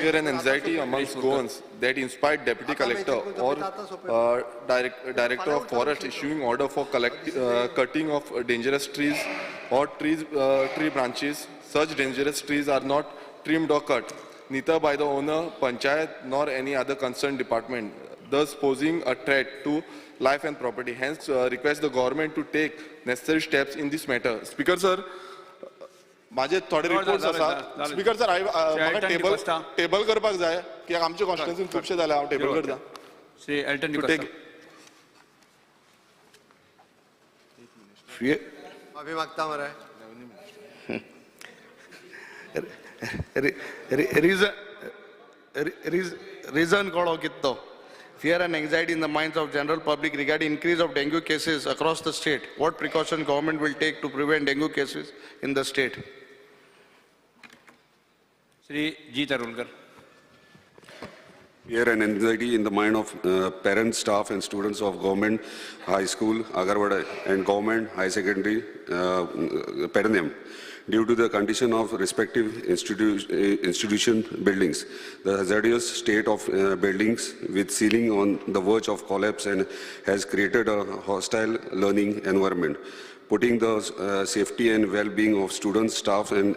fear and anxiety amongst Goans that inspired Deputy Collector or Director of Forest issuing order for cutting of dangerous trees or tree branches. Such dangerous trees are not trimmed or cut, neither by the owner, panchayat, nor any other concerned department, thus posing a threat to life and property. Hence, request the government to take necessary steps in this matter. Speaker, sir. माझे थोडे reports आसा speaker sir म्हाका table करपाक जाय कित्याक आमचे कॉन्स्टिट्युएन्सीन खुबशे जाले हांव टेबल करता श्री एल्टन माफी मागता मरे reason कळो कितो fear and anxiety in the minds of general public regarding increase of dengue cases across the state. What precaution government will take to prevent dengue cases in the state? Shri G. Tarulkar. Fear and anxiety in the mind of parents, staff and students of government high school, Agarwada and government high secondary Perennium due to the condition of respective institution buildings. The hazardous state of buildings with ceiling on the verge of collapse and has created a hostile learning environment, putting the safety and well-being of students, staff and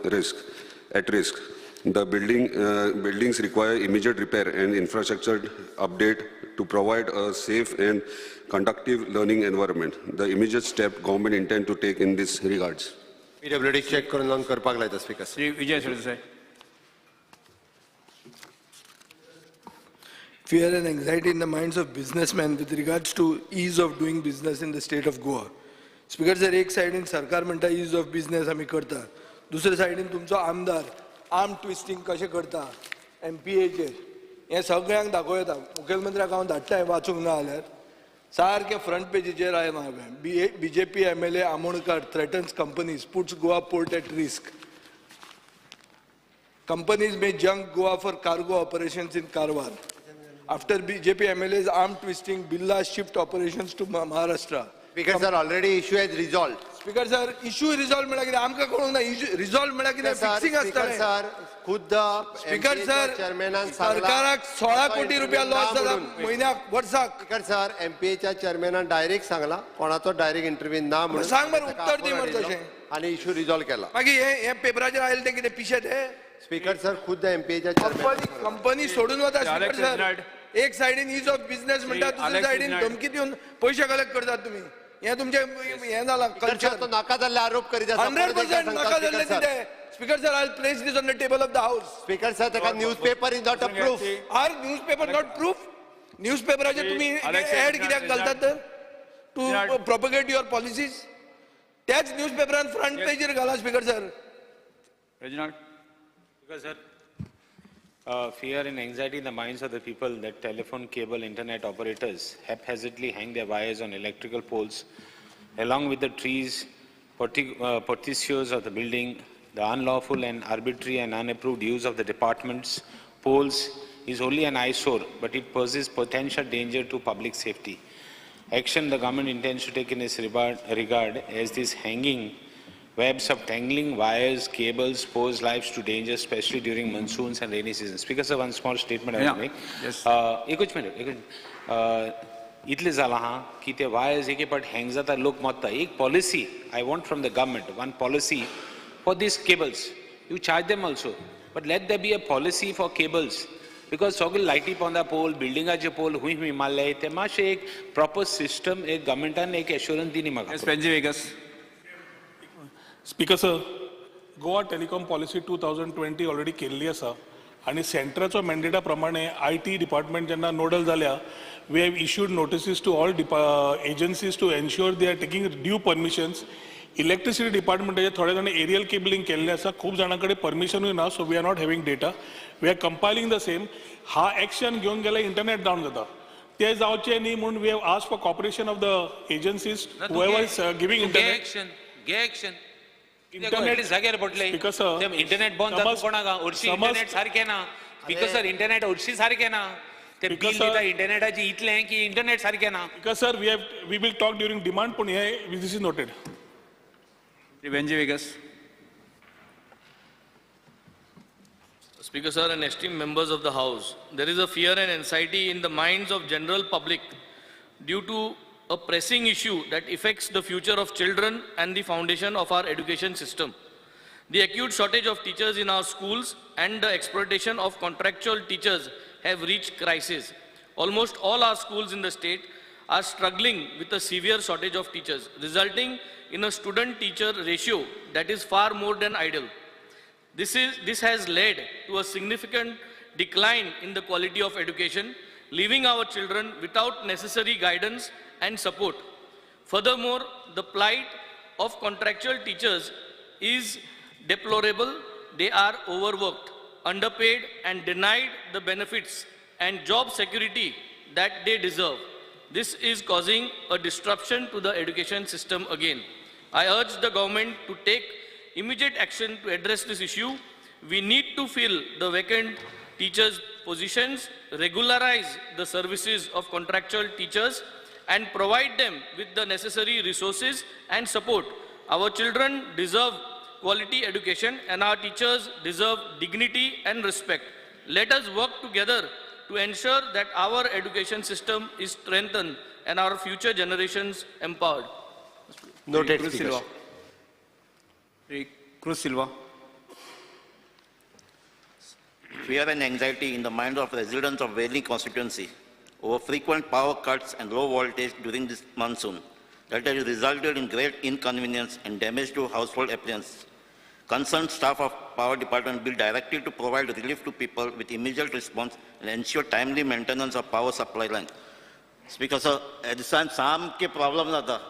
at risk. The buildings require immediate repair and infrastructure update to provide a safe and conducive learning environment. The immediate step government intend to take in this regards. PWD check करून launch करपाक लायता speaker. Shri Vijay Sardesai. Fear and anxiety in the minds of businessmen with regards to ease of doing business in the state of Goa. Speaker, जर एक साइडीन सरकार म्हणटा ease of business आमी करता, दुसरे साइडीन तुमचो आमदार आर्म ट्विस्टिंग कशें करता MPAचेर हें सगळ्यांक दाखयता. मुखेलमंत्र्याक हांव धाडटा हें वाचूंक ना जाल्यार सारके फ्रंट पेजीचेर आयलां हांवें. BJP MLA Amonkar threatens companies, puts Goa port at risk. Companies may junk Goa for cargo operations in Karwar. After BJP MLA's arm twisting, Birla shift operations to Maharashtra. Speaker sir, already issue has resolved. Speaker sir, issue resolve म्हळ्यार कितें आमकां कळूंक ना. resolve म्हळ्यार कितें fixing आसतालें. Sir खुद speaker sir सरकाराक 16 कोटी रुपया लॉस जाला म्हयन्याक वर्साक. स्पीकर सर MPAच्या चेअरमॅनान डायरेक्ट सांगला कोणाचो डायरेक्ट इंटरव्यू ना म्हणून सांग मरे उत्तर दी मरे तशें आणि इश्यू रिझॉल्व केला. मागीर हे पेपराचेर आयले ते कितें पिशे ते. स्पीकर सर खुद MPAच्या चेअरमॅन कंपनी सोडून वता. स्पीकर सर एक साइडीन इज ऑफ बिझनेस म्हणटा दुसरे साइडीन धमकी दिवन पैसे कलेक्ट करतात तुम्ही. हे तुमचे हे जाला कल्चर. तो नाका जाल्ले आरोप करीत आसा. 100% नाका जाल्ले कितें. Speaker sir, I'll place this on the table of the House. Speaker sir, the newspaper is not a proof. Are newspaper not proof? Newspaper aje तुम्ही ad कित्याक घालतात तर to propagate your policies. त्याच newspaper front page वर घाला Speaker sir. Reginald. Because sir, fear and anxiety in the minds of the people that telephone, cable, internet operators haphazardly hang their wires on electrical poles along with the trees, porticios of the building. The unlawful and arbitrary and unapproved use of the department's poles is only an eyesore, but it poses potential danger to public safety. Action the government intends to take in this regard as these hanging webs of tangling wires, cables pose lives to danger, especially during monsoons and rainy seasons. Speaker sir, one small statement I will make. Yes. एकूच minute. इतले जाला हाँ कि ते wires एके पाट hang जाता लोक मरता. एक policy I want from the government, one policy for these cables. You charge them also, but let there be a policy for cables. Because सगळे लाईटी पोंदा पोल, बिल्डिंगाचे पोल हुई मारले, ते मातशें एक proper system एक governmentan एक assurance दिनी म्हाका. Benji Vegas. Speaker sir, Goa Telecom Policy 2020 already केल्ली आसा आणि सेंटराचो मॅन्डेटा प्रमाणे IT department जेन्ना नोडल जाल्या, we have issued notices to all agencies to ensure they are taking due permissions. Electricity department थोडे जाण aerial cabling केल्ले आसा, खूब जाणांकडे परमिशनूय ना, so we are not having data. We are compiling the same. हा action घेवन गेल्यार इंटरनेट डावन जाता. ते जावचे न्ही म्हणून we have asked for cooperation of the agencies whoever is giving internet. Get action. Internet जाग्यार पडले. Because sir, इंटरनेट बंद जाता कोणाक हरशी इंटरनेट सारखे ना. Because sir, इंटरनेट हरशी सारखे ना. ते बिल दिता इंटरनेटाची इतले की इंटरनेट सारखे ना. Because sir, we will talk during demand पण हे this is noted. Benji Vegas. Speaker sir and esteemed members of the House, there is a fear and anxiety in the minds of general public due to a pressing issue that affects the future of children and the foundation of our education system. The acute shortage of teachers in our schools and the exploitation of contractual teachers have reached crisis. Almost all our schools in the state are struggling with a severe shortage of teachers, resulting in a student-teacher ratio that is far more than ideal. This has led to a significant decline in the quality of education, leaving our children without necessary guidance and support. Furthermore, the plight of contractual teachers is deplorable. They are overworked, underpaid, and denied the benefits and job security that they deserve. This is causing a disruption to the education system again. I urge the government to take immediate action to address this issue. We need to fill the vacant teachers' positions, regularize the services of contractual teachers, and provide them with the necessary resources and support. Our children deserve quality education and our teachers deserve dignity and respect. Let us work together to ensure that our education system is strengthened and our future generations empowered. Noted, Cruz Speaker. Silva. Sri Cruz Silva. Fear and anxiety in the minds of residents of Valley constituency over frequent power cuts and low voltage during this monsoon that has resulted in great inconvenience and damage to household appliances. Concerned staff of Power Department will be directed to provide relief to people with immediate response and ensure timely maintenance of power supply line. Speaker sir, at this time, some problem nata.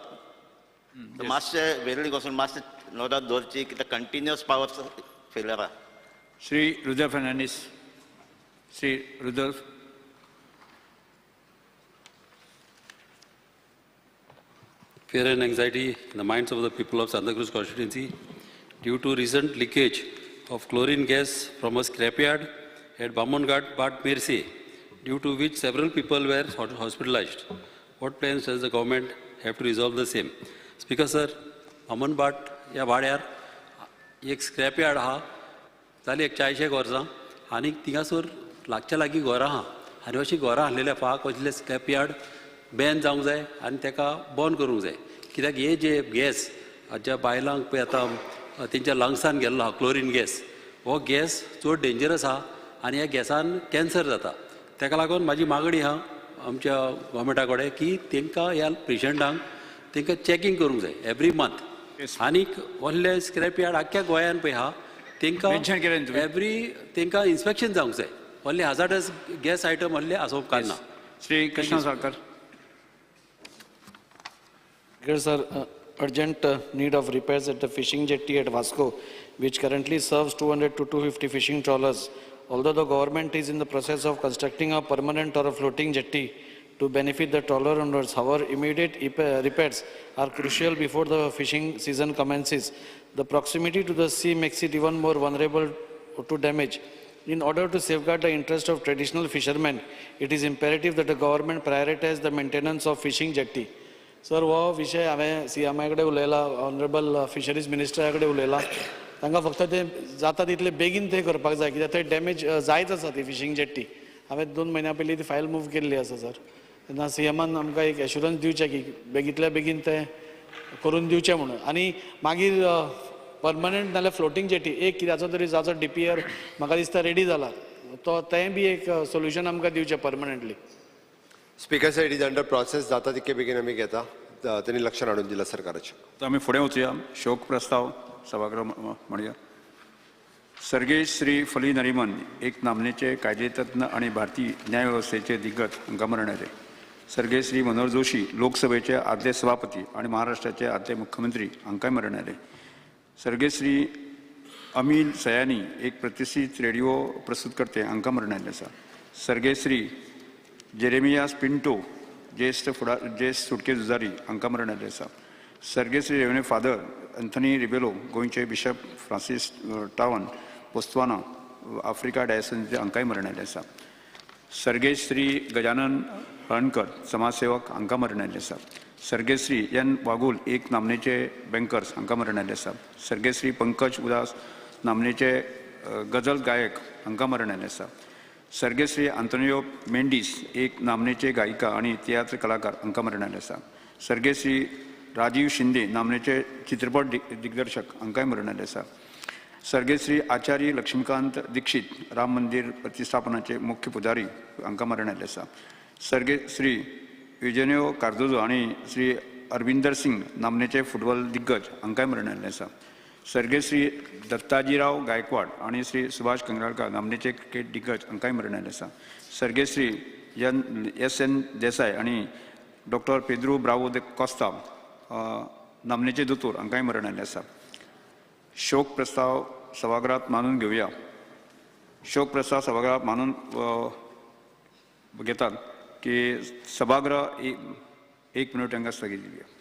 The master very good master noda dorchi the continuous power failure. Sri Rudolf Fernandez. Sri Rudolf. Fear and anxiety in the minds of the people of Santa Cruz constituency due to recent leakage of chlorine gas from a scrapyard at Bamonghat, Merse, due to which several people were hospitalized. What plans does the government have to resolve the same? Speaker sir, Bamonghat या वाड्यार एक scrapyard आहा जाली 40 वर्सां आनी थिंगासर लागच्या लागीं घरां आहा आनी अशीं घरां आसलेल्या फाक असले स्क्रॅपयार्ड बॅन जावंक जाय आनी ताका बंद करूंक जाय कित्याक हे जे गॅस ज्या बायलांक पळय आतां तेंच्या लंग्सान गेल्लो आहा क्लोरीन गॅस हो गॅस चड डेंजरस आहा आनी ह्या गॅसान कॅन्सर जाता ताका लागून म्हाजी मागणी आहा आमच्या गोवोरमेंटा कडेन की तांकां ह्या पेशंटांक तांकां चॅकींग करूंक जाय एवरी मंथ आनीक व्हडले स्क्रॅपयार्ड आख्ख्या गोंयान पळय आहा तांकां तांकां इन्स्पेक्शन जावंक जाय व्हडले हाजार्डस गॅस आयटम व्हडले आसोवप कांय Sri Krishna Sarkar. Here's our urgent need of repairs at the fishing jetty at Vasco, which currently serves 200 to 250 fishing trawlers. Although the government is in the process of constructing a permanent or a floating jetty to benefit the trawler owners, however, immediate repairs are crucial before the fishing season commences. The proximity to the sea makes it even more vulnerable to damage. In order to safeguard the interest of traditional fishermen, it is imperative that the government prioritize the maintenance of fishing jetty. Sir, वो विषय हांवें CMI कडेन उलयला, honourable fisheries मिनिस्टरा कडेन उलयला. तांकां फक्त ते जाता तितले बेगीन ते करपाक जाय कित्याक थंय डॅमेज जायत आसा ती फिशींग जेट्टी. हांवें 2 म्हयन्या पयलीं ती फायल मूव केल्ली आसा सर. तेन्ना CMान आमकां एक एश्युरन्स दिवचें की बेगींतल्या बेगीन ते करून दिवचें म्हणून. आनी मागीर परमनंट नाल्यार फ्लोटींग जेटी एक कित्याचो तरी जाचो DPR म्हाका दिसता रेडी जाला तो तें बी एक सोल्युशन आमकां दिवचें परमनंटली. स्पीकर साहेब इट इज अंडर प्रोसेस जाता तितके बेगीन आमी घेता त्यांनी लक्षात हाडून दिला सरकाराच्या. आम्ही फुडें वचुया शोक प्रस्ताव सभागृह म्हणूया. सर्गेश श्री फली नरिमन एक नामनेचे कायदेतज्ञ आणि भारतीय न्याय व्यवस्थेचे दिग्गज हांकां मरण आयलें. सर्गेश श्री मनोहर जोशी लोकसभेचे आदले सभापती आणि महाराष्ट्राचे आदले मुख्यमंत्री हांकांय मरण आयलें. सर्गेश श्री अमीन सयानी एक प्रतिष्ठीत रेडिओ प्रस्तुतकर्ते हांकां मरण आयलें आसा. सर्गेश श्री जेरेमियास पिंटो ज्येष्ठ सुटके झुजारी हांकां मरण आयलें आसा. सर्गेश श्री रेवने फादर एंथनी रिबेलो गोंयचे बिशप फ्रांसीस टावन बोत्सवाना आफ्रिका डायसेसचे हांकांय मरण आयलें आसा. सर्गेश श्री गजानन हळणकर समाजसेवक हांकां मरण आयलें आसा. सर्गेश श्री एन वागूल एक नामनेचे बँकर्स हांकां मरण आयलें आसा. सर्गेश श्री पंकज उदास नामनेचे गजल गायक हांकां मरण आयलें आसा. सर्गेश्री आंतोनियो मेंडीस एक नामनेचे गायिका आणि तियात्र कलाकार हांकां मरण आयलें आसा. सर्गेश्री राजीव शिंदे नामनेचे चित्रपट दिग्दर्शक हांकांय मरण आयलें आसा. सर्गेश्री आचार्य लक्ष्मीकांत दीक्षित राम मंदिर प्रतिश्ठापनाचे मुख्य पुजारी हांकां मरण आयलें आसा. सर्गेश्री युजेनियो कार्दोजो आणि श्री अरविंदर सिंग नामनेचे फुटबॉल दिग्गज हांकांय मरण आयलें आसा. सर्गेश्री दत्ताजीराव गायकवाड आणि श्री सुभाष कंगराळकर नामनेचे क्रिकेट दिग्गज हांकांय मरण आयलें आसा. सर्गेश्री एस.एन. देसाय आणि डॉक्टर पेद्रो ब्रावो दे कॉस्ता नामनेचे दोतोर हांकांय मरण आयलें आसा. शोक प्रस्ताव सभागृहात मानून घेवया. शोक प्रस्ताव सभागृहात मानून घेतात की सभागृह एक मिनिट हांगा स्थगीत दिवया.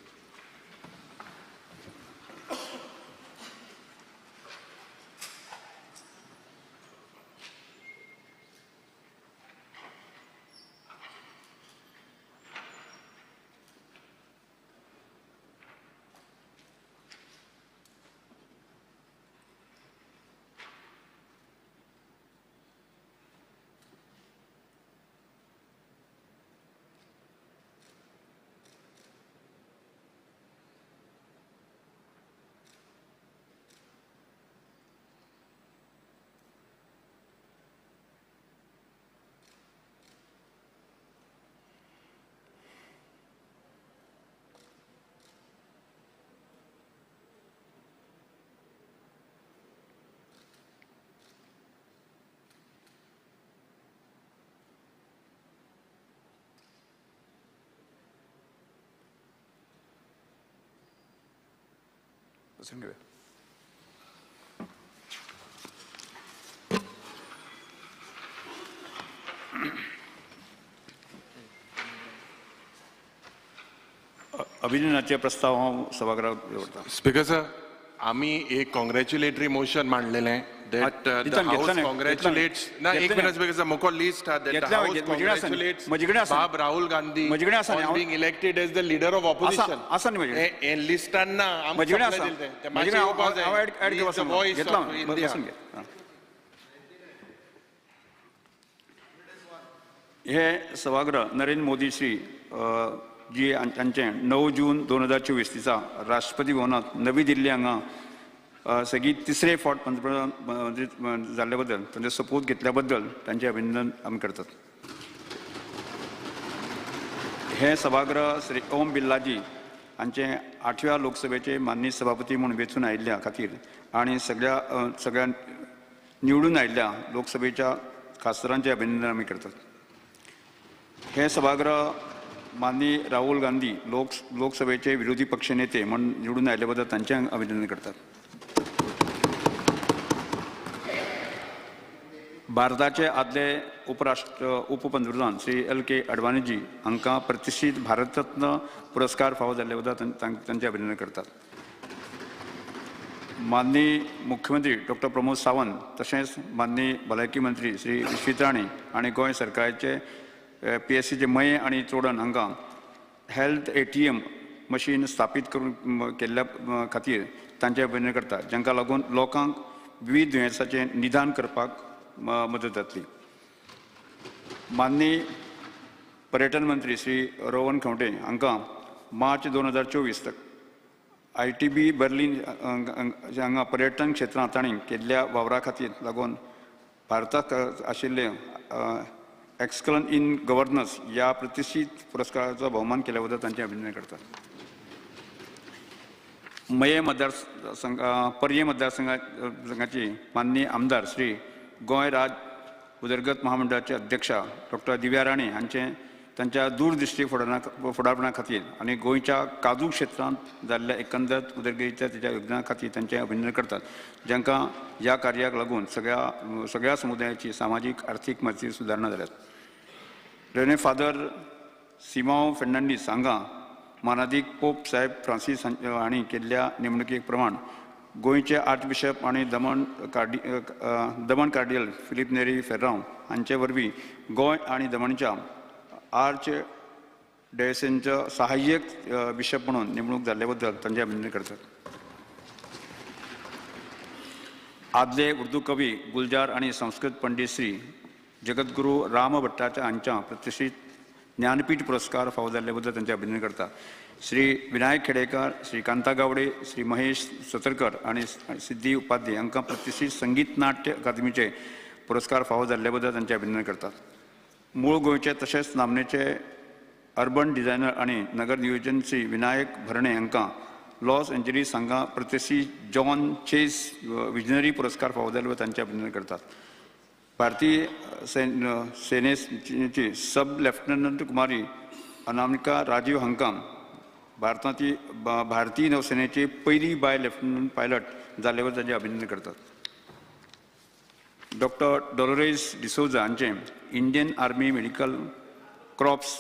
अभिनंदनाचे प्रस्ताव हांव सभागृहात दवरतां. स्पीकर सर, आम्ही एक कॉंग्रॅच्युलेटरी मोशन मांडलेलें that the House congratulates. ना एक मिनिट स्पीकर सर, मोको list that the House congratulates Bab Rahul Gandhi on being elected as the leader of opposition. हे लिस्टांना आमच्या the voice of India. हे सभागृह नरेंद्र मोदी श्री जी हांचे 9 जून 2024 दिसा राष्ट्रपती भवनात नवी दिल्ली हांगा सगळी तिसरे फावट पंतप्रधान जाल्ले बद्दल तांचे सोपूत घेतल्या बद्दल तांचे अभिनंदन आमी करतात. हे सभागृह श्री ओम बिर्लाजी हांचे 8व्या लोकसभेचे माननीय सभापती म्हणून वेंचून आयिल्ल्या खातीर आनी सगळ्या निवडून आयिल्ल्या लोकसभेच्या खासदारांचे अभिनंदन आमी करतात. हे सभागृह माननीय राहुल गांधी लोकसभेचे विरोधी पक्ष नेते म्हणून निवडून आयिल्ले बद्दल तांचे अभिनंदन करतात. भारताचे आदले उपपंतप्रधान श्री L.K. अडवाणीजी हांकां प्रतिश्ठीत भारतरत्न पुरस्कार फावो जाल्ले बद्दल तांचे अभिनंदन करतात. माननीय मुख्यमंत्री डॉक्टर प्रमोद सावंत तशेंच माननीय भलायकी मंत्री श्री विश्वित राणे आनी गोंय सरकाराचे PSCचे मये आनी चोडण हांकां हेल्थ ATM मशीन स्थापीत करून केल्ल्या खातीर तांचे अभिनंदन करता, जांकां लागून लोकांक विविध दुयेंसांचें निदान करपाक मदत जातली. माननीय पर्यटन मंत्री श्री रोहन खंवटे हांकां मार्च 2024 ITB बर्लिन हांगा पर्यटन क्षेत्रांत तांणी केल्ल्या वावरा खातीर लागून भारताक आशिल्ले एक्सलन्स इन गव्हर्नन्स ह्या प्रतिश्ठीत पुरस्काराचो भोवमान केल्या बद्दल तांचे अभिनंदन करतात. पर्य मतदारसंघाची माननीय आमदार श्री गोंय राज्य उदरगत महामंडळाचे अध्यक्षा डॉक्टर दिव्या राणे हांचे तांच्या दूरदृश्टी फुडारपणा खातीर आनी गोंयच्या काजू क्षेत्रांत जाल्ल्या एकंदर उदरगतीच्या ताच्या योगदाना खातीर तांचे अभिनंदन करतात, जांकां ह्या कार्याक लागून सगळ्या समुदायाची सामाजीक आर्थीक मजती सुदारणा जाल्यात. रेव्हरेंड फादर सिमांव फेर्नांडीस हांकां मानादीक पोप साहेब फ्रांसीस हांणी केल्ल्या नेमणुके प्रमाण गोंयचे आर्चबिशप आनी दमण कार्डियल फिलीप नेरी फेर्रांव हांचे वरवीं गोंय आनी दमणच्या आर्च डायोसिसचो सहाय्यक बिशप म्हणून नेमणूक जाल्ले बद्दल तांचे अभिनंदन करतात. आदले उर्दू कवी गुलजार आणि संस्कृत पंडित श्री जगद्गुरू राम भट्टाच्या हांच्या प्रतिष्ठीत ज्ञानपीठ पुरस्कार फावो जाल्ले बद्दल तांचे अभिनंदन करता. श्री विनायक खेडेकर, श्री कांता गावडे, श्री महेश सतरकर आणि सिद्धी उपाध्ये हांकां प्रतिष्ठीत संगीत नाट्य अकादमीचे पुरस्कार फावो जाल्ले बद्दल तांचे अभिनंदन करतात. मूळ गोंयचे तशेंच नामनेचे अर्बन डिझायनर आणि नगर नियोजन श्री विनायक भरणे हांकां लॉस एंजलीस हांगा प्रतिष्ठीत जॉन चेस विजनरी पुरस्कार फावो जाल्ले बद्दल तांचे अभिनंदन करतात. भारतीय सेनेची सब लेफ्टनंट कुमारी अनामिका राजीव हांकां भारतीय नौसेनेची पहिली बाय लेफ्टनंट पायलट जाल्ले बद्दल तांचे अभिनंदन करतात. डॉक्टर डॉलोरेस डिसोजा हांचे Indian army medical crops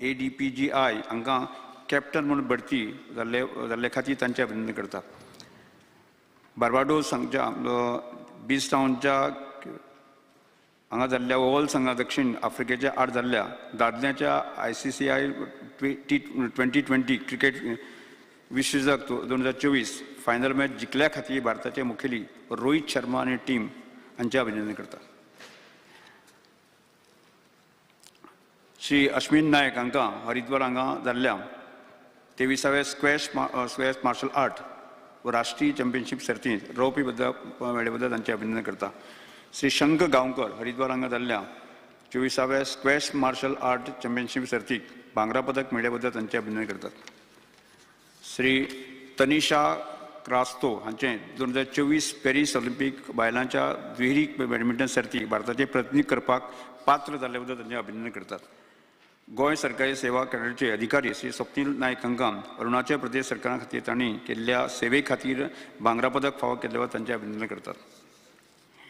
ADPGI हांकां कॅप्टन म्हणून बढती जाल्ले खातीर तांचे अभिनंदन करतात. बार्बाडोस हांगच्या बीस्टाऊनच्या हांगा जाल्ल्या ओव्हल संघा दक्षिण आफ्रिकेच्या आड जाल्ल्या दादल्यांच्या ICCI T20 क्रिकेट विश्वचषक 2024 फायनल मॅच जिखल्या खातीर भारताचे मुखेली रोहित शर्मा आनी टीम हांचे अभिनंदन करता. श्री अश्विन नायक हांकां हरिद्वार हांगा जाल्ल्या 23व्या स्क्वॅश मार्शल आर्ट व राष्ट्रीय चॅम्पियनशीप सर्तींत रौप्य पदक मेळ्ळे बद्दल तांचे अभिनंदन करता. श्री शंक गांवकर हरिद्वार हांगा जाल्ल्या 24व्या स्क्वॅश मार्शल आर्ट चॅम्पियनशीप सर्तीक भांगरा पदक मेळ्ळे बद्दल तांचे अभिनंदन करतात. श्री तनिषा क्रास्तो हांचे 2024 पॅरीस ऑलिंपिक बायलांच्या दुहेरी बॅडमिंटन सर्तीक भारताचे प्रतिनिधित्व करपाक पात्र जाल्ले बद्दल तांचे अभिनंदन करतात. गोंय सरकारी सेवा कॅडरचे अधिकारी श्री स्वप्नील नायक हांकां अरुणाचल प्रदेश सरकारा खातीर तांणी केल्ल्या सेवे खातीर भांगरा पदक फावो केल्ले बद्दल तांचे अभिनंदन करतात.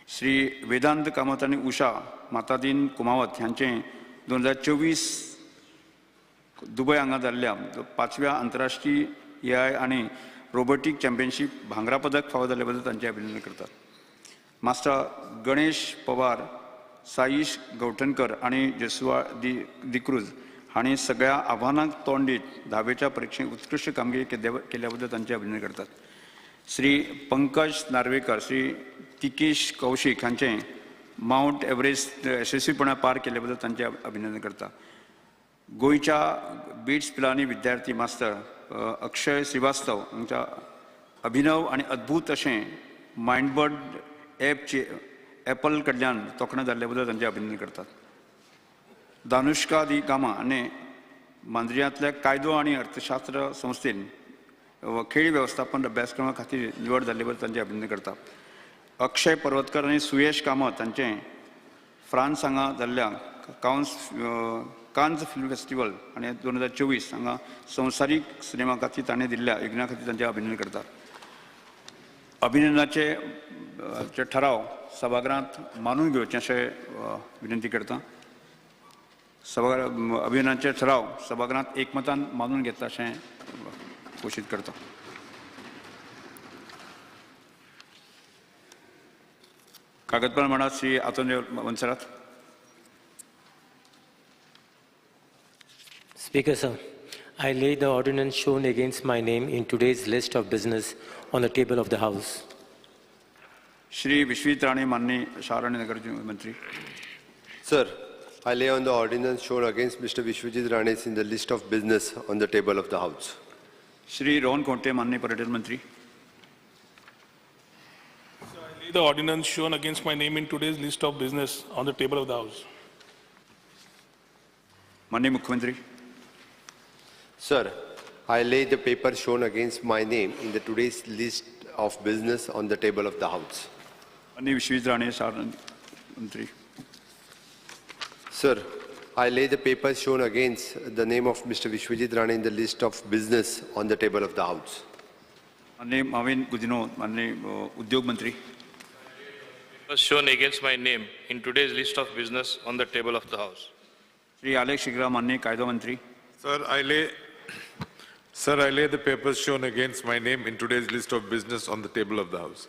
श्री वेदांत कामत आनी उषा मातादीन कुमावत हांचे 2024 दुबय हांगा जाल्ल्या 5व्या आंतरराष्ट्रीय AI आनी रोबोटीक चॅम्पियनशीप भांगरा पदक फावो जाल्ले बद्दल तांचे अभिनंदन करतात. मास्टर गणेश पवार, साईश गौठणकर आणि जसवा दिक्रूज हांणी सगळ्या आव्हानांक तोंड दित 10वेच्या परीक्षेत उत्कृश्ट कामगिरी केल्या बद्दल तांचे अभिनंदन करतात. श्री पंकज नार्वेकर, श्री तिकेश कौशिक हांचे माउंट एव्हरेस्ट यशस्वीपणान पार केले बद्दल तांचे अभिनंदन करता. गोंयच्या बिट्स पिलांनी विद्यार्थी मास्तर अक्षय श्रीवास्तव हांच्या अभिनव आनी अद्भुत अशें मायंडबर्ड ॲपचे ॲपल कडल्यान तोखणाय जाल्ले बद्दल तांचे अभिनंदन करतात. दानुष्का दी कामा आनी मांद्रियांतल्या कायदो आनी अर्थशास्त्र संस्थेन खेळ वेवस्थापन अभ्यासक्रमा खातीर निवड जाल्ले बद्दल तांचे अभिनंदन करतात. अक्षय पर्वतकर आनी सुयश कामत हांचे फ्रांस हांगा जाल्ल्या कान्स फिल्म फेस्टिवल आनी 2024 हांगा संवसारीक सिनेमा खातीर ताणें दिल्ल्या यज्ञा खातीर तांचे अभिनंदन करतात. अभिनंदनाचे ठराव सभागृहांत मानून घेवचे अशें विनंती करता. अभिनंदनाचे ठराव सभागृहांत एकमतान मानून घेतला अशें घोशीत करता. कागद प्रमाणात Shri आतोंदेव वंसरात. Speaker, sir, I lay the ordinance shown against my name in today's list of business on the table of the House. Shri विश्वित Rane माननीय शहर आणि नगर मंत्री. Sir, I lay on the ordinance shown against Mr. Vishwajit Rane in the list of business on the table of the House. Shri Rohan कोंटे माननीय पर्यटन मंत्री. I lay the ordinance shown against my name in today's list of business on the table of the House. माननीय मुख्यमंत्री. Sir, I lay the paper shown against my name in the today's list of business on the table of the House. माननीय विश्वित राणे शहर मंत्री. Sir, I lay the paper shown against the name of Mr. Vishwajit Rane in the list of business on the table of the House. माननीय माविन गुदिनो माननीय उद्योग मंत्री. Was shown against my name in today's list of business on the table of the House. Shri आलेख शिग्रा माननीय कायदो मंत्री. Sir, I lay the papers shown against my name in today's list of business on the table of the House.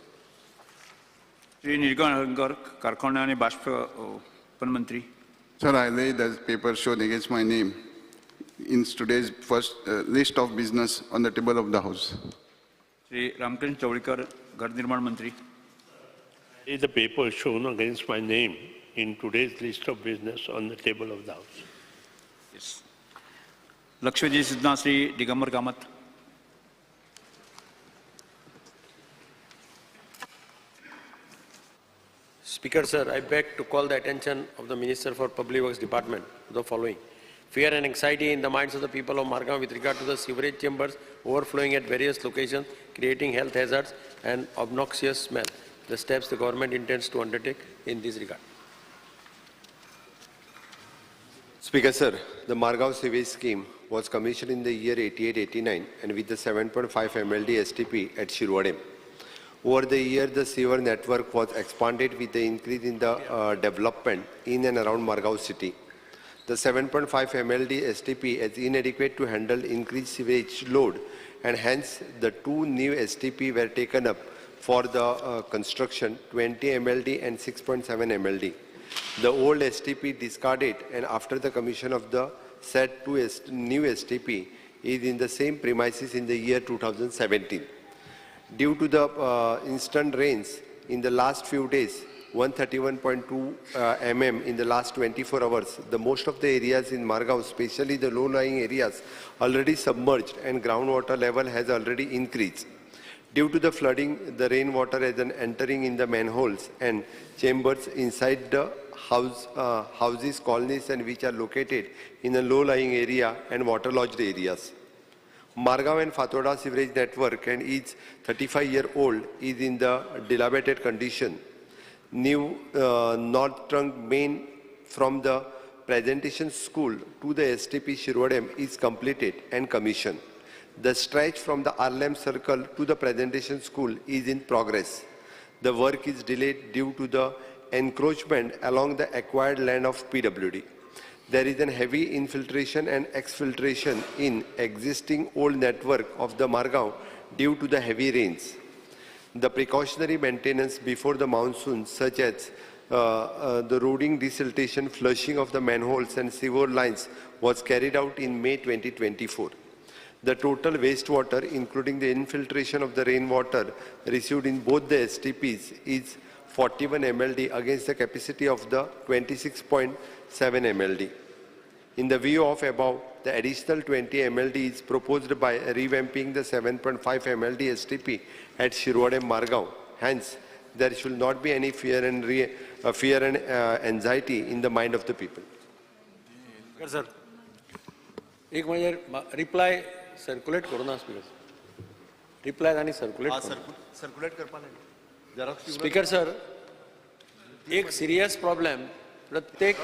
Shri निर्गुण कारखाना आणि बाष्प उत्पन्न मंत्री. Sir, I lay the paper shown against my name in today's first list of business on the table of the House. Shri Ramakrishna चौड़ीकर घर निर्माण मंत्री. Is the paper shown against my name in today's list of business on the table of the House? Yes. Lakshmaji Siddhna Sri Digambar Kamath. Speaker, sir, I beg to call the attention of the Minister for Public Works Department to the following. Fear and anxiety in the minds of the people of Margao with regard to the sewerage chambers overflowing at various locations, creating health hazards and obnoxious smell. The steps the government intends to undertake in this regard. Speaker, sir, the Margao sewage scheme was commissioned in the year 88-89 and with the 7.5 MLD STP at Shirwadem. Over the year, the sewer network was expanded with the increase in the development in and around Margao city. The 7.5 MLD STP is inadequate to handle increased sewage load, and hence the two new STP were taken up for the construction, 20 MLD and 6.7 MLD. The old STP discarded, and after the commission of the said new STP is in the same premises in the year 2017. Due to the instant rains in the last few days, 131.2 mm in the last 24 hours, the most of the areas in Margao, especially the low-lying areas, already submerged and groundwater level has already increased. Due to the flooding, the rainwater is entering in the manholes and chambers inside the houses, colonies, and which are located in a low-lying area and waterlogged areas. Margao and Fatoda sewerage network and each 35-year-old is in the dilapidated condition. New North Trunk main from the presentation school to the STP Shirwadem is completed and commissioned. The stretch from the Arlem Circle to the presentation school is in progress. The work is delayed due to the encroachment along the acquired land of PWD. There is a heavy infiltration and exfiltration in existing old network of the Margao due to the heavy rains. The precautionary maintenance before the monsoon, such as the roading, desiltation, flushing of the manholes and sewer lines, was carried out in May 2024. The total wastewater, including the infiltration of the rainwater received in both the STPs, is 41 MLD against the capacity of the 26.7 MLD. In the view of above, the additional 20 MLD is proposed by revamping the 7.5 MLD STP at Shirwadem Margao. Hence, there should not be any fear and anxiety in the mind of the people. Yes, sir. एक म्हणजे reply circulate करू ना speaker. Reply आणि circulate. Circulate करपाना. Speaker sir, एक serious problem प्रत्येक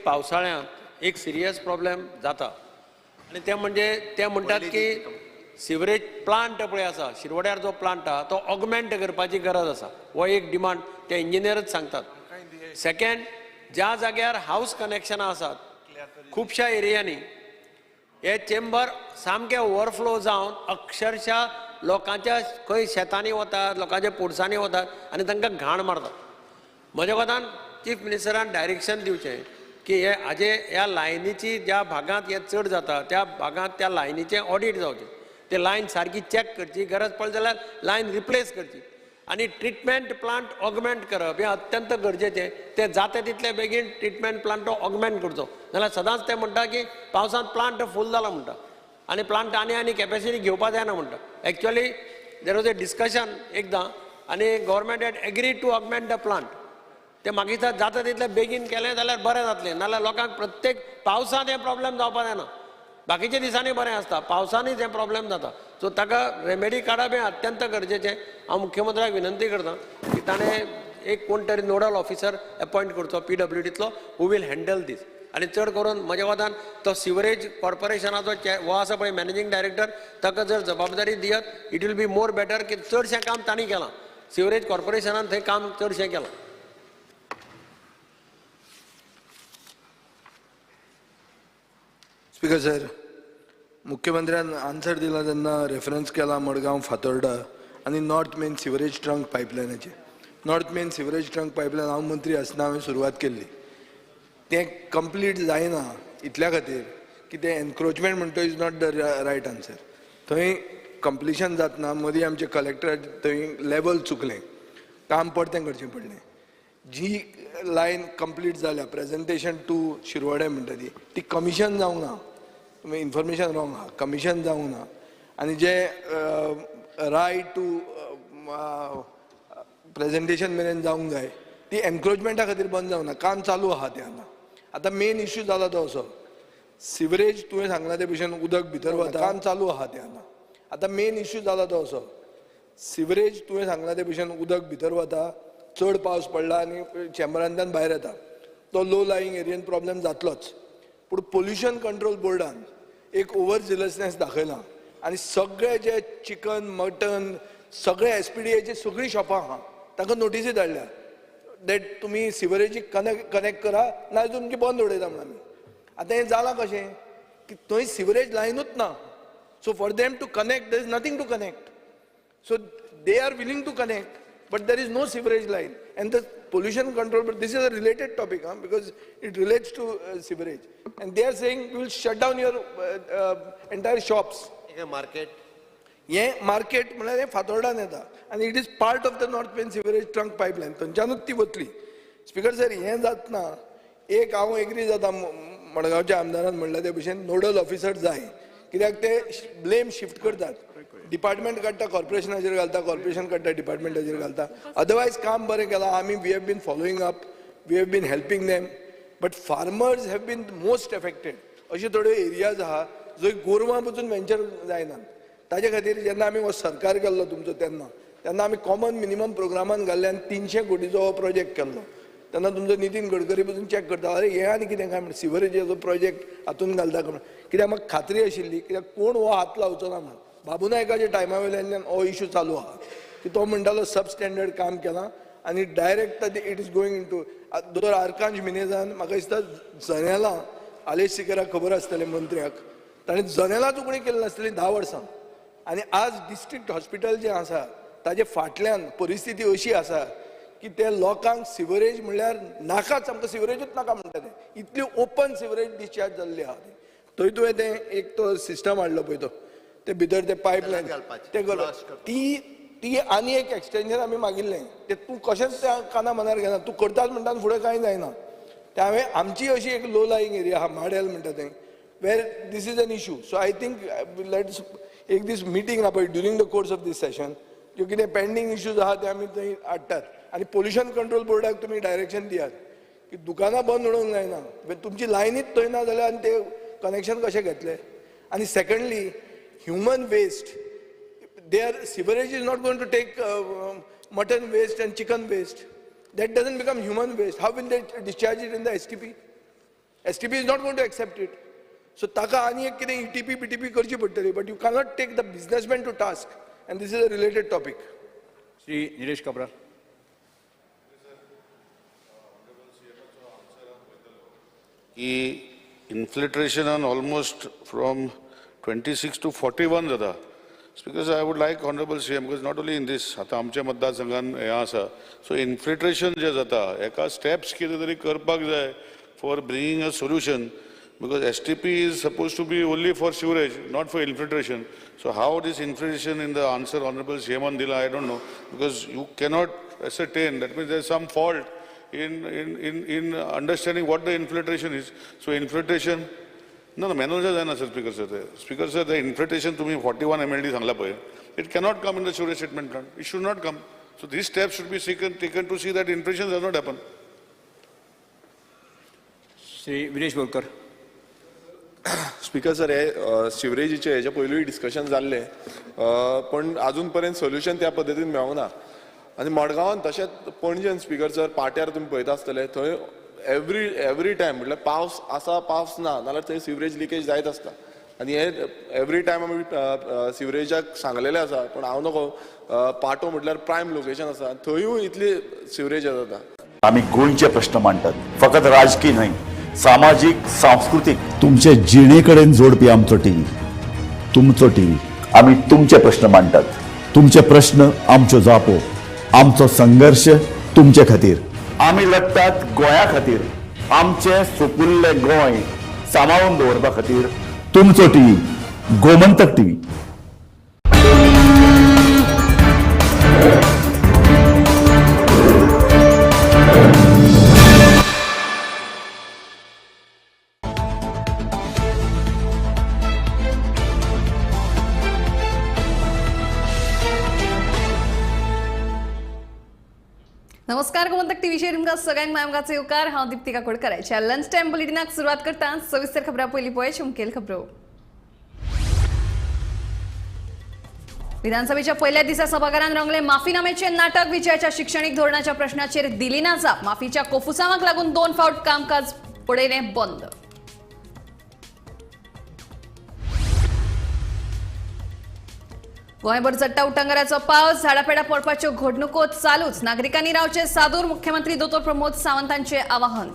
पावसाळ्यात एक serious problem जाता आणि ते म्हणजे ते म्हणतात की सिवरेज प्लांट पळय आसा शिरवड्यार जो प्लांट आहा तो ऑगमेंट करपाची गरज आसा हो एक डिमांड ते इंजिनियरच सांगतात. सेकंड, ज्या जाग्यार हाऊस कनेक्शनां आसात खुबश्या एरियांनी हे चेंबर सामके ओवरफ्लो जावन अक्षरशः लोकांच्या खंय शेतांनी वतात, लोकांच्या पोरसांनी वतात आनी तांकां घाण मारतात. म्हज्या कोतान चीफ मिनिस्टरान डायरेक्शन दिवचें की हे हाजे ह्या लायनीची ज्या भागांत हे चड जाता त्या भागांत त्या लायनीचें ऑडिट जावचें. ते लायन सारकी चॅक करची, गरज पडली जाल्यार लायन रिप्लेस करची आनी ट्रिटमेंट प्लांट ऑगमेंट करप हें अत्यंत गरजेचें. ते जाता तितले बेगीन ट्रिटमेंट प्लांट ऑगमेंट करचो. नाल्यार सदांच ते म्हणटा की पावसांत प्लांट फूल जाला म्हणटा आनी प्लांट आनी कॅपॅसिटी घेवपा जायना म्हणटा. Actually there was a discussion एकदां आनी government had agreed to augment the plant. ते मागीर जाता तितले बेगीन केलें जाल्यार बरें जातलें. नाल्यार लोकांक प्रत्येक पावसांत हे प्रॉब्लेम जावपा जायना. बाकीच्या दिसांनी बरें आसता, पावसांनीच हे प्रॉब्लेम जाता. सो ताका रेमेडी काडप हें अत्यंत गरजेचें. हांव मुख्यमंत्र्याक विनंती करतां की ताणें एक कोण तरी नोडल ऑफिसर अपॉयंट करचो PWDंतलो हू वील हँडल दीस. आनी चड करून म्हज्या कोतान तो सिवरेज कॉर्पोरेशनाचो हो आसा पळय मॅनेजींग डायरेक्टर ताका जर जबाबदारी दियत it will be more better की चडशें काम तांणी केलां. सिवरेज कॉर्पोरेशनान थंय काम चडशें केलां. स्पीकर सर, मुख्यमंत्र्यान आन्सर दिला तेन्ना रेफरन्स केला मडगांव फातोर्डा आनी नॉर्थ मेन सिवरेज ट्रंक पायपलायनाचेर. North main sewerage trunk pipeline हांव मंत्री आसतना हांवें सुरवात केल्ली. तें कंप्लीट जायना इतल्या खातीर की तें एनक्रोचमेंट म्हणटा is not the right answer. थंय कंप्लिशन जातना मदीं आमचे कलेक्टर थंय लेवल चुकलें. काम परतें करचें पडलें. जी लायन कंप्लीट जाल्या प्रेजेंटेशन टू शिरवाडे म्हणटा ती कमिशन जावंक ना. तुमी इन्फॉर्मेशन रॉंग आहा, कमिशन जावंक ना. आनी जे रायट टू प्रेजेंटेशन मेरेन जावंक जाय ती एनक्रोचमेंटा खातीर बंद जावंक ना. काम चालू आहा तें आतां मेन इश्यू जाला तो असो, सिवरेज तुवें सांगला ते भशेन उदक भितर वता, काम चालू आहा तें आतां मेन इश्यू जाला तो असो, सिवरेज तुवें सांगला ते भशेन उदक भितर वता, चड पावस पडला आनी चेंबरांतल्यान भायर येता, तो लो लायिंग एरियेन प्रॉब्लेम जातलोच. पूण पोल्युशन कंट्रोल बोर्डान एक ओवर झिलसनेस दाखयला आनी सगळे जे चिकन मटन सगळे SPDAची सगळीं शॉपां आहा तांकां नोटिसी धाडल्या दॅट तुमी सिवरेजीक कनेक्ट करा नाजाल्यार तुमची बंद उडयता म्हणून. आमी आतां हें जालां कशें की थंय सिवरेज लायनूच ना. So for them to connect there is nothing to connect. So they are willing to connect but there is no sewerage line, and the pollution control, but this is a related topic because it relates to sewerage, and they are saying we will shut down your entire shops. Market म्हणल्यार हें फातोर्डान येता आनी it is part of the north main sewerage trunk pipeline, थंयच्यानूच ती वतली. Speaker sir, हें जातना एक हांव एग्री जाता मडगांवच्या आमदारान म्हणला ते भशेन नोडल ऑफिसर जाय, कित्याक ते ब्लेम शिफ्ट करतात. डिपार्टमेंट काडटा कॉर्पोरेशनाचेर घालता, कॉर्पोरेशन काडटा डिपार्टमेंटाचेर घालता. अदरवायज काम बरें केलां आमी, we have been following up, we have been helping them, but farmers have been most affected. अशे थोड्यो एरियाज आहा जंय गोरवां पसून वेंचर जायनात. ताजे खातीर जेन्ना आमी हो सरकार केल्लो तुमचो तेन्ना आमी कॉमन मिनिमम प्रोग्रामान घाल्ले आनी 300 कोटीचो हो प्रोजेक्ट केल्लो. तेन्ना तुमचो नितीन गडकरी पसून चॅक करता, अरे हे आनी कितें काय म्हण सिवरेजीचो प्रोजेक्ट हातून घालता काय म्हण. कित्याक म्हाका खात्री आशिल्ली, कित्याक कोण हो हात लावचो ना म्हण. बाबू नायकाच्या टायमा वयल्यान हो इश्यू चालू आहा की तो म्हणटालो सब स्टँडर्ड काम केलां आनी direct it is going in to. दोतोर आर्कांश मिनेजान म्हाका दिसता जनेलां आलेश सिकराक खबर आसतलें मंत्र्याक, ताणें जनेलांच उगडी केल्ली नासतली 10 वर्सां. आनी आज डिस्ट्रिक्ट हॉस्पिटल जें आसा ताजे फाटल्यान परिस्थिती अशी आसा की ते लोकांक सिवरेज म्हणल्यार नाकाच, आमकां सिवरेजूच नाका म्हणटा ते. इतली ओपन सिवरेज डिस्चार्ज जाल्ली आहा. थंय तुवें तें एक तो सिस्टम हाडलो पळय तो, ते भितर ते पायपलायन ते ती आनी एक एक्सटेंशन आमी मागिल्लें, ते तूं कशेंच त्या काना मनार घेना, तूं करतात म्हणटा फुडें कांय जायना. ते हांवें आमची अशी एक लो लायिंग एरिया आहा माडेल म्हणटा थंय, where this is an issue. So I think let's एक दीस मिटींग आहा पळय during the course of this session, ज्यो कितें पेंडींग इश्यूज आहा ते आमी थंय हाडटात. आनी पोल्युशन कंट्रोल बोर्डाक तुमी डायरेक्शन दियात की दुकानां बंद उडोवंक जायना. तुमची लायनीच थंय ना जाल्यार आनी ते कनेक्शन कशें घेतलें. आनी secondly human waste, their sewerage is not going to take mutton waste and chicken waste. That doesn't become human waste. How will they discharge it in the STP? STP is not going to accept it. So taka ani ek kide ETP BTP करची पडटली, but you cannot take the businessman to task, and this is a related topic. Shri Nilesh Cabral. की infiltration on almost from 26 to 41 जाता. Because I would like Honorable CM, because not only in this, आता आमच्या मतदारसंघान हें आसा, so infiltration जे जाता, एका steps कितें तरी करपाक जाय for bringing a solution, because STP is supposed to be only for sewerage, not for infiltration. So how this infiltration in the answer Honorable CM dila, I don't know, because you cannot ascertain, that means there is some fault in understanding what the infiltration is. So infiltration, no, manual जायना sir, Speaker sir. Speaker sir, the infiltration to me 41 MLD सांगला पळय, it cannot come in the sewage treatment plant. It should not come. So these steps should be taken to see that infiltration does not happen. Shri Vinesh Borkar. Speaker sir, हे सिवरेजीचे हेच्या पयलूय discussion जाल्लें, पण अजून पर्यंत solution त्या पद्दतीन मेळोंक ना. आनी मडगांवान तशेंच पणजेन स्पीकर सर पाट्यार तुमी पळयता आसतले, थंय एवरी टायम म्हटल्यार पावस आसा पावस ना नाल्यार थंय सिवरेज लिकेज जायत आसता. आनी हे एवरी टायम आमी सिवरेजाक सांगलेलें आसा, पण हांव नको, पाटो म्हटल्यार प्रायम लोकेशन आसा, थंयूय इतली सिवरेज जाता. आम्ही गोंयचे प्रश्न मांडटात, फकत राजकीय न्हय, सामाजिक सांस्कृतिक. तुमचे जिणेकडेन जोडपी आमचो टीव्ही, तुमचो टीव्ही. आम्ही तुमचे प्रश्न मांडटात, तुमचे प्रश्न आमच्यो जापो, आमचो संघर्ष तुमचे खातीर. आम्ही लढतात गोंया खातीर, आमचे सोपुल्ले गोंय सांबाळून दवरपा खातीर. तुमचो टीव्ही, गोमंतक टीव्ही. नमस्कार गोमंतक टीव्ही तुमकां सगळ्यांक मायमगाचो येवकार हांव दीप्तिका कोडकराच्या लंच टायम बुलेटिनाक सुरवात करता सविस्तर खबरां पयलीं पळय चुमकेल खबरो विधानसभेच्या पहिल्या दिसा सभाघरांत रंगले माफीनाम्याचे नाटक विजयाच्या शैक्षणिक धोरणाच्या प्रश्नाचेर दिली ना जाप माफीच्या कोफुसावाक लागून 2 फावट कामकाज पडयले बंद गोंयभर चडटा उटंगराचो पावस झाडापेडा पडपाच्यो घडणुको चालूच नागरिकांनी रावचे सादूर मुख्यमंत्री दोतोर प्रमोद सावंतांचे आवाहन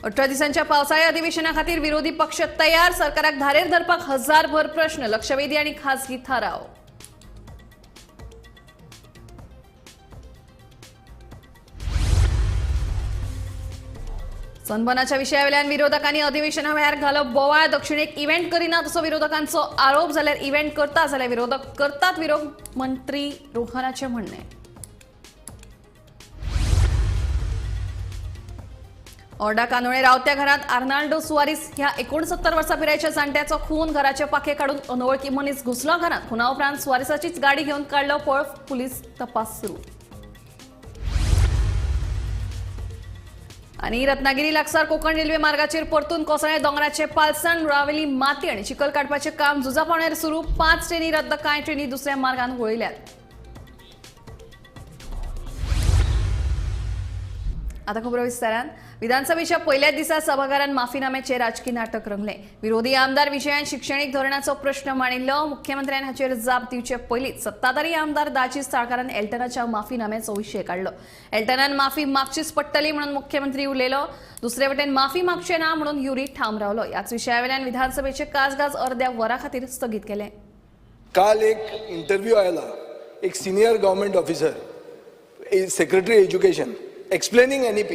अठरा दिसांच्या पावसाळी अधिवेशना खातीर विरोधी पक्ष तयार सरकाराक धारेर धरपाक हजारभर प्रश्न लक्षवेधी आणि खासगी थाराव सनबर्नाच्या विशयावेल्यान विरोधकांनी अधिवेशना वेळार घालप बोवाळ दक्षिणेक इव्हेंट करिना तसो विरोधकांचो आरोप जाल्यार इव्हेंट करता जाल्यार विरोधक करतात विरोध मंत्री रोहनाचे म्हणणे ओर्डा कानोळे रावत्या घरात आर्नाल्डो सुआरिस ह्या 69 वर्सां पिरायेच्या जाणट्याचो खून घराचे पाखे काढून अनवळखी मनीस घुसलो घरात खुना उपरांत सुआरिसाचीच गाडी घेवन काडलो पळ पुलीस तपास सुरू आणि रत्नागिरी लागसार कोकण रेल्वे मार्गाचेर परतून कोसळ्ळे दोंगराचे पालसाण रुळावेली माती आणि चिखल काडपाचे काम झुजापावण्यार सुरू 5 ट्रेनी रद्द कांय ट्रेनी दुसऱ्या मार्गान वळयल्यात आता खबर विस्तारान विधानसभेच्या पहिल्या दिसा सभाघरांत माफीनाम्याचे राजकीय नाटक रंगले विरोधी आमदार विजयान शिक्षणीक धोरणाचो प्रश्न मांडिल्लो मुख्यमंत्र्यान हाचेर जाप दिवचे पयलींच सत्ताधारी आमदार दाजी साळकारान एल्टनाच्या माफीनाम्याचो विशय काढलो एल्टनान माफी मागचीच पडटली म्हणून मुख्यमंत्री उलयलो दुसरे वटेन माफी मागचे ना म्हणून युरी ठाम रावलो याच विशयावेल्यान विधानसभेचे कामकाज अर्ध्या वरा खातीर स्थगीत केले काल एक इंटरव्यू आयला एक senior government officer secretary education explaining NEP.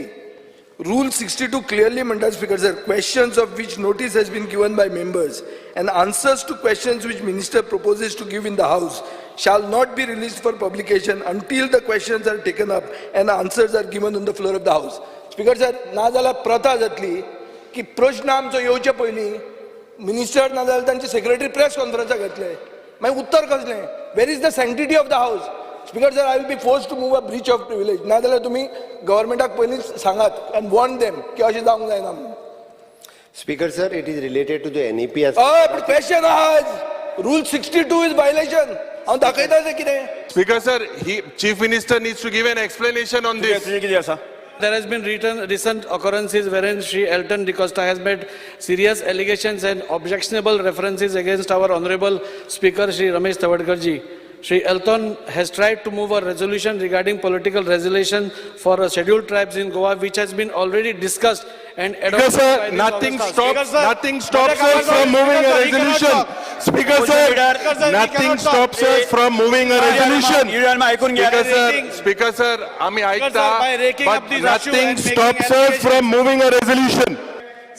Rule 62 clearly mentions, Speaker sir, questions of which notice has been given by members and answers to questions which minister proposes to give in the House shall not be released for publication until the questions are taken up and answers are given on the floor of the House. Speaker sir, ना जाल्यार प्रथा जातली की प्रश्न आमचो येवचे पयलीं minister ना जाल्यार तांचे सेक्रेटरी प्रेस कॉन्फरन्साक घेतले मागीर उत्तर कसलें where is the sanctity of the House Speaker sir, I will be forced to move a breach of privilege. ना जाल्यार तुम्ही गव्हर्नमेंटाक पयलींच सांगात and warn them की अशें जावंक जायना म्हणून. Speaker sir, it is related to the NEP as but question Ahaz. Rule 62 is violation. हांव दाखयता तें कितें. Speaker sir, Chief Minister needs to give an explanation on this. There has been recent occurrences wherein Shri Elton DeCosta has made serious allegations and objectionable references against our Honorable Speaker Shri Ramesh Tavadkarji. Shri Elton has tried to move a resolution regarding political resolution for scheduled tribes in Goa, which has been already discussed and adopted. Speaker sir, nothing stops us from moving a resolution. Speaker sir, nothing stops us from moving a resolution. Speaker sir, आम्ही ऐकता, but nothing stops us from moving a resolution.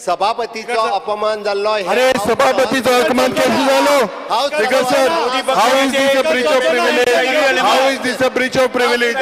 सभापतीचो अपमान जाल्लो अरे सभापतीचो अपमान केलो जालो Speaker sir, how is this a breach of privilege? How is this a breach of privilege?